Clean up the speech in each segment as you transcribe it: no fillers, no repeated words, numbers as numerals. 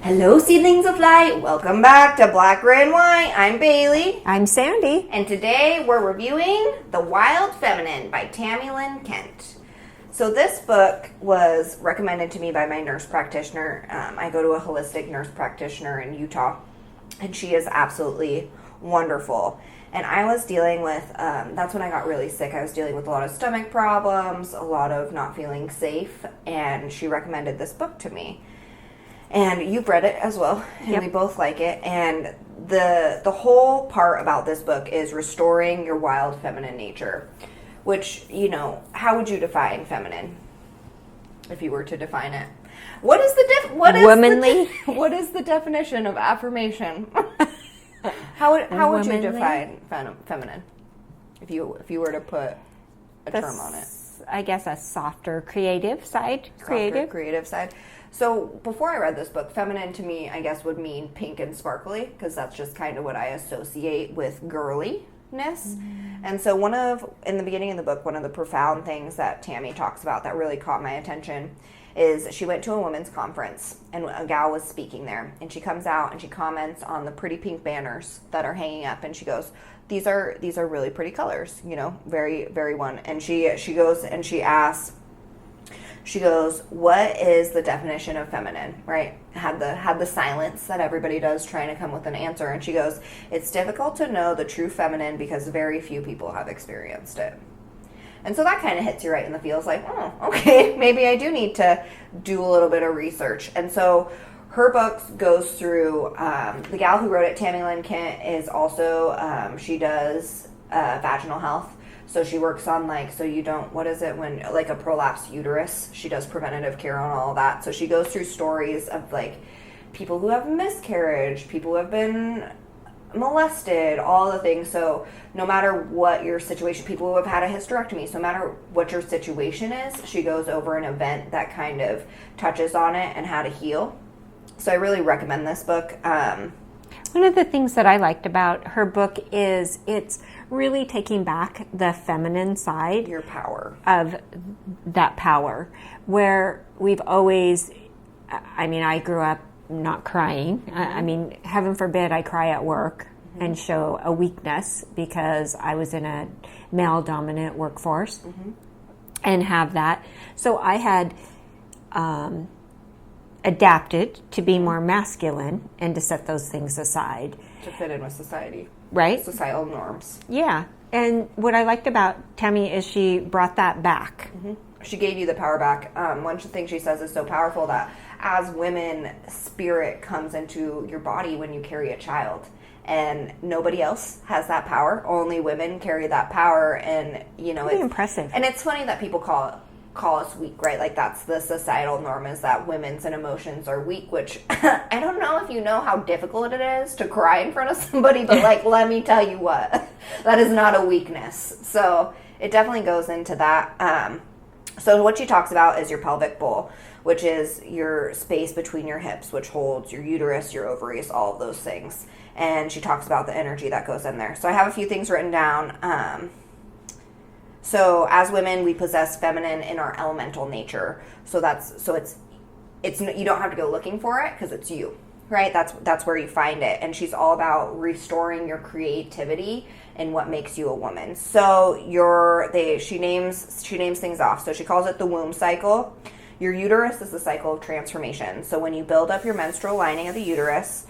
Hello, seedlings of light. Welcome back to Black, Gray, and White. I'm Bailey. I'm Sandy. And today we're reviewing The Wild Feminine by Tami Lynn Kent. So this book was recommended to me by my nurse practitioner. I go to a holistic nurse practitioner in Utah, and she is absolutely wonderful. And I was dealing with, that's when I got really sick. I was dealing with a lot of stomach problems, a lot of not feeling safe, and she recommended this book to me. And you've read it as well, and Yep. we both like it. And the whole part about this book is restoring your wild feminine nature, which, you know, how would you define feminine if you were to define it? What is the Womanly? What is the definition of affirmation? How would you define feminine if you were to put a term on it? I guess a softer, creative side. Creative side. So before I read this book, feminine to me, I guess, would mean pink and sparkly, because that's just kind of what I associate with girliness. And so in the beginning of the book, one of the profound things that Tami talks about that really caught my attention is she went to a women's conference and a gal was speaking there, and she comes out and she comments on the pretty pink banners that are hanging up, and she goes, these are really pretty colors, you know, very, very one. And she goes and she asks, she goes, what is the definition of feminine, right? Had the silence that everybody does trying to come with an answer. And she goes, it's difficult to know the true feminine because very few people have experienced it. And so that kind of hits you right in the feels, like, oh, okay, maybe I do need to do a little bit of research. And so her book goes through, the gal who wrote it, Tami Lynn Kent, is also, she does vaginal health. So she works on, like, so you don't, what is it when, like, a prolapsed uterus, she does preventative care on all of that. So she goes through stories of, like, people who have miscarriage, people who have been molested, all the things. So no matter what your situation, people who have had a hysterectomy, so no matter what your situation is, she goes over an event that kind of touches on it and how to heal. So I really recommend this book. One of the things that I liked about her book is it's really taking back the feminine side. Your power. Of that power, where we've always, I mean, I grew up not crying. I mean, heaven forbid I cry at work and show a weakness because I was in a male-dominant workforce and have that. So I had adapted to be more masculine and to set those things aside. To fit in with society. Right? Societal norms. Yeah. And what I liked about Tami is she brought that back. She gave you the power back. One thing she says is so powerful that as women, spirit comes into your body when you carry a child. And nobody else has that power. Only women carry that power. And, you know, Pretty impressive. And it's funny that people call us weak, right? Like, that's the societal norm, is that women's and emotions are weak, which I don't know if you know how difficult it is to cry in front of somebody, but, like, let me tell you what, that is not a weakness. So it definitely goes into that. So what she talks about is your pelvic bowl, which is your space between your hips, which holds your uterus, your ovaries, all of those things. And she talks about the energy that goes in there. So I have a few things written down. So as women, we possess feminine in our elemental nature. So it's you don't have to go looking for it because it's you, right? That's where you find it. And she's all about restoring your creativity and what makes you a woman. So she names things off. So she calls it the womb cycle. Your uterus is the cycle of transformation. So when you build up your menstrual lining of the uterus,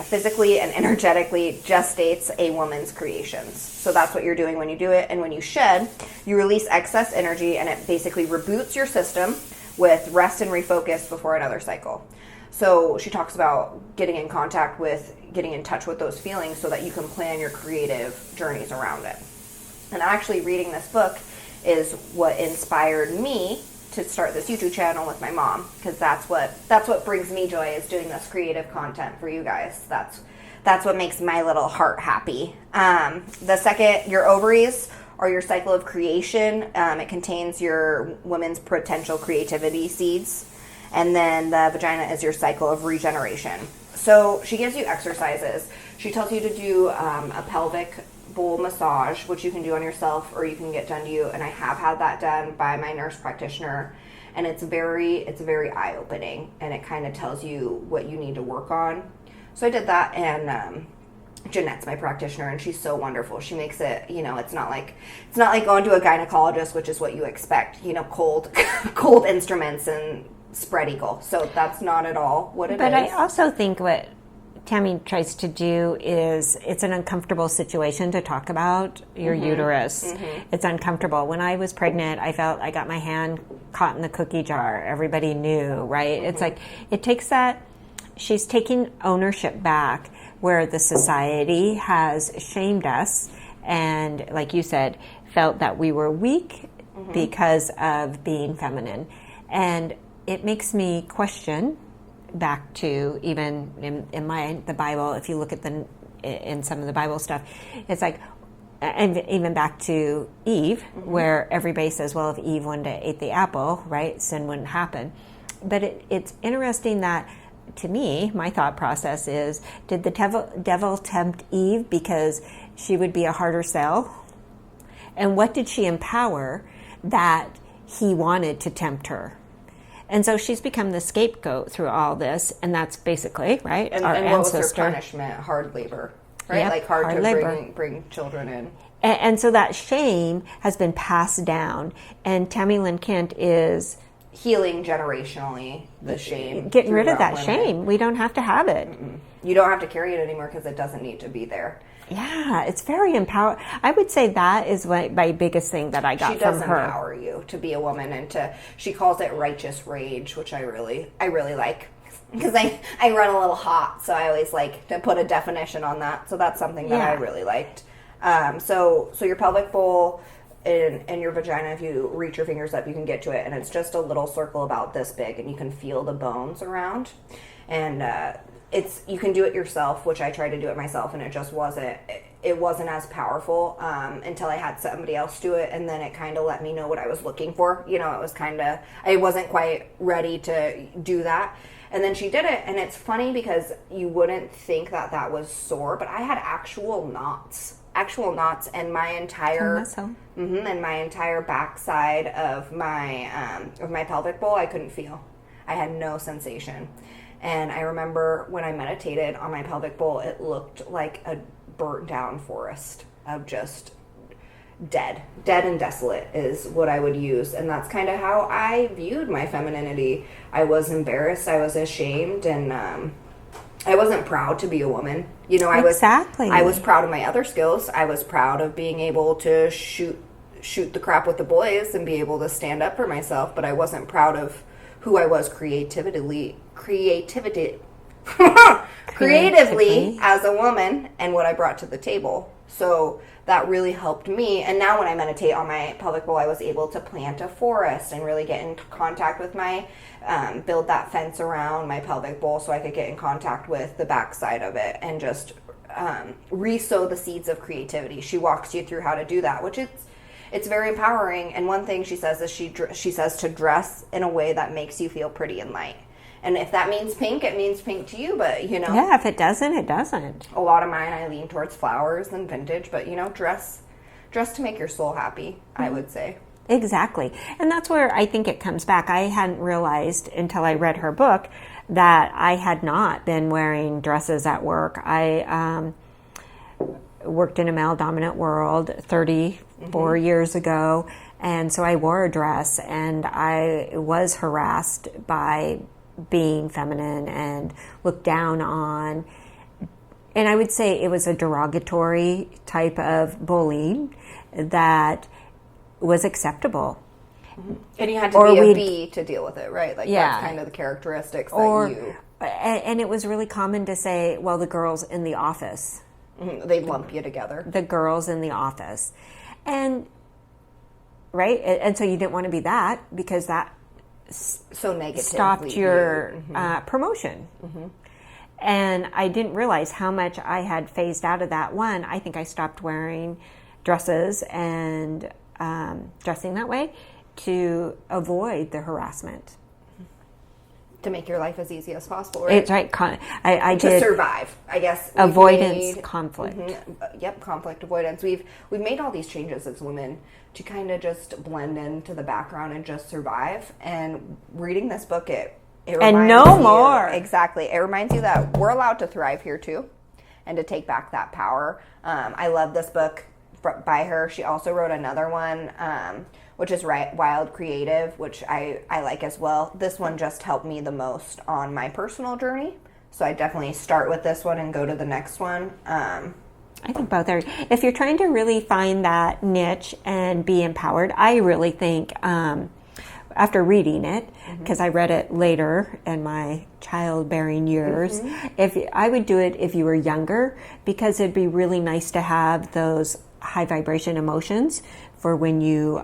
physically and energetically gestates a woman's creations. So that's what you're doing when you do it. And when you shed, you release excess energy, and it basically reboots your system with rest and refocus before another cycle. So she talks about getting in touch with those feelings so that you can plan your creative journeys around it. And actually reading this book is what inspired me to start this YouTube channel with my mom, because that's what brings me joy, is doing this creative content for you guys. That's what makes my little heart happy. The second, your ovaries are your cycle of creation. It contains your women's potential creativity seeds. And then the vagina is your cycle of regeneration. So she gives you exercises. She tells you to do a pelvic bowl massage, which you can do on yourself or you can get done to you. And I have had that done by my nurse practitioner. and it's very eye-opening, and it kind of tells you what you need to work on. So I did that, and Jeanette's my practitioner, and she's so wonderful. She makes it, it's not like going to a gynecologist, which is what you expect, cold instruments and spread eagle. So that's not at all what it is. But I also think what Tami tries to do is, it's an uncomfortable situation to talk about your uterus. Mm-hmm. It's uncomfortable. When I was pregnant, I felt I got my hand caught in the cookie jar. Everybody knew, right? Mm-hmm. It's like, it takes that, she's taking ownership back where the society has shamed us and, like you said, felt that we were weak because of being feminine. And it makes me question, back to even in the Bible, if you look at in some of the Bible stuff, it's like, and even back to Eve, where everybody says, well, if Eve one day ate the apple, right, sin wouldn't happen. But it's interesting that, to me, my thought process is, did the devil tempt Eve because she would be a harder sell? And what did she empower that he wanted to tempt her? And so she's become the scapegoat through all this, and that's basically, right, and, our and ancestor. what was her punishment? Hard labor, right? Yep, like hard to labor. bring children in. And so that shame has been passed down, and Tami Lynn Kent is healing generationally the shame. Getting rid of that shame. We don't have to have it. You don't have to carry it anymore because it doesn't need to be there. Yeah, it's very empowering. I would say that is my biggest thing that I got from her. She does empower you to be a woman, and she calls it righteous rage, which I really like. Because I run a little hot, so I always like to put a definition on that. So that's something that I really liked. So your pelvic bowl and your vagina, if you reach your fingers up, you can get to it, and it's just a little circle about this big, and you can feel the bones around. And you can do it yourself, which I tried to do it myself, and it just wasn't as powerful until I had somebody else do it, and then it kind of let me know what I was looking for. It was I wasn't quite ready to do that. And then she did it, and it's funny because you wouldn't think that was sore, but I had actual knots, and my entire and my entire backside of my pelvic bowl I couldn't feel. I had no sensation. And I remember when I meditated on my pelvic bowl, it looked like a burnt down forest of just dead and desolate is what I would use. And that's kind of how I viewed my femininity. I was embarrassed, I was ashamed, and I wasn't proud to be a woman. I was proud of my other skills. I was proud of being able to shoot the crap with the boys and be able to stand up for myself, but I wasn't proud of who I was creatively as a woman and what I brought to the table. So that really helped me. And now when I meditate on my pelvic bowl, I was able to plant a forest and really get in contact with build that fence around my pelvic bowl so I could get in contact with the backside of it and just re-sow the seeds of creativity. She walks you through how to do that, which it's very empowering. And one thing she says is she says to dress in a way that makes you feel pretty and light. And if that means pink, it means pink to you, but Yeah, if it doesn't, it doesn't. A lot of mine, I lean towards flowers and vintage, but dress to make your soul happy, I would say. Exactly. And that's where I think it comes back. I hadn't realized until I read her book that I had not been wearing dresses at work. I worked in a male-dominant world 34 years ago, and so I wore a dress, and I was harassed by being feminine and looked down on. And I would say it was a derogatory type of bullying that was acceptable. And you had to be a bee to deal with it, right? That's kind of the characteristics And it was really common to say, well, the girls in the office. They lump you together. The girls in the office. And, right? And so you didn't want to be that because that so negatively stopped your promotion. And I didn't realize how much I had phased out of that. One, I think I stopped wearing dresses and dressing that way to avoid the harassment. to make your life as easy as possible, right? It's right. I to did survive, I guess. avoidance, conflict. Yep, conflict avoidance. We've made all these changes as women to kind of just blend into the background and just survive. And reading this book, it and no more. Exactly. It reminds you that we're allowed to thrive here too, and to take back that power. I love this book by her. She also wrote another one, which is Wild Creative, which I like as well. This one just helped me the most on my personal journey. So I definitely start with this one and go to the next one. I think both are. If you're trying to really find that niche and be empowered, I really think after reading it, because I read it later in my childbearing years, if I would do it if you were younger, because it'd be really nice to have those high vibration emotions for when you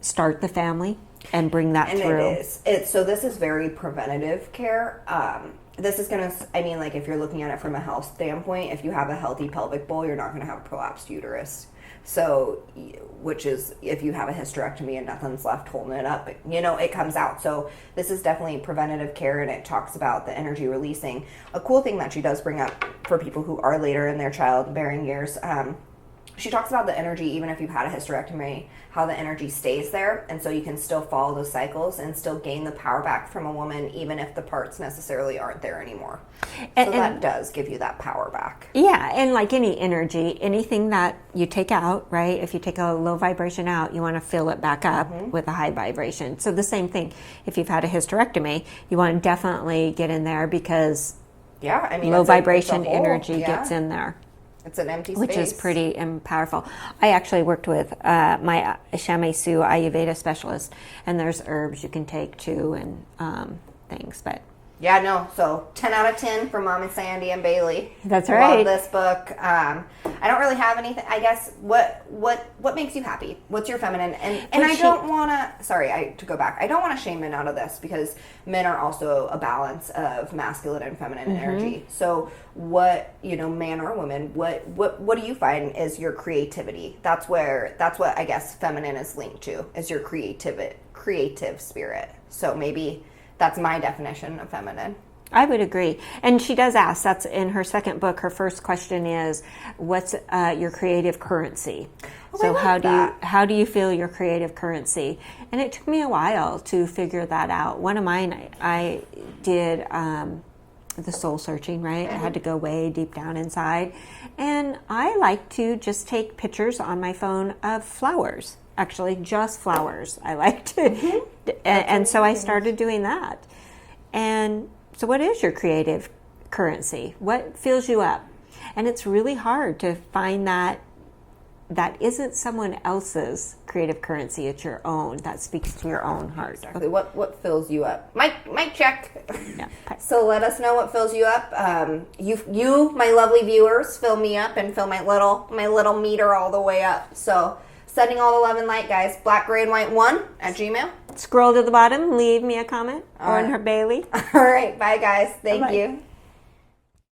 start the family and bring that through. It is. So this is very preventative care. This is going to, I mean, like if you're looking at it from a health standpoint, if you have a healthy pelvic bowl, you're not going to have a prolapsed uterus. So, which is, if you have a hysterectomy and nothing's left holding it up, you know, it comes out. So this is definitely preventative care, and it talks about the energy releasing. A cool thing that she does bring up for people who are later in their childbearing years, she talks about the energy, even if you've had a hysterectomy, how the energy stays there. And so you can still follow those cycles and still gain the power back from a woman, even if the parts necessarily aren't there anymore. So that does give you that power back. Yeah, and like any energy, anything that you take out, right? If you take a low vibration out, you want to fill it back up with a high vibration. So the same thing, if you've had a hysterectomy, you want to definitely get in there, because low vibration energy gets in there. It's an empty space. Which is pretty powerful. I actually worked with my Shame Su Ayurveda specialist, and there's herbs you can take too, and things. But yeah, no. So 10 out of 10 for Mom and Sandy and Bailey. That's right. Love this book. I don't really have anything. I guess what makes you happy? What's your feminine? And I don't want to. Sorry, to go back. I don't want to shame men out of this, because men are also a balance of masculine and feminine energy. So what, man or woman, what do you find is your creativity? That's what I guess feminine is linked to, is your creative spirit. So maybe that's my definition of feminine. I would agree. And she does ask, that's in her second book, her first question is, what's your creative currency? So how do you feel your creative currency? And it took me a while to figure that out. One of mine, I did the soul searching, right? I had to go way deep down inside. And I like to just take pictures on my phone of flowers. Actually, just flowers. I like to. And so I started doing that. And so what is your creative currency? What fills you up? And it's really hard to find that isn't someone else's creative currency. It's your own. That speaks to your own heart. Exactly. What fills you up? Mic check. Yeah. So let us know what fills you up. You, my lovely viewers, fill me up and fill my little meter all the way up. So sending all the love and light, guys. Black, gray, and white 1@gmail.com. Scroll to the bottom, leave me a comment, or in her Bailey. All right, bye guys. Thank you.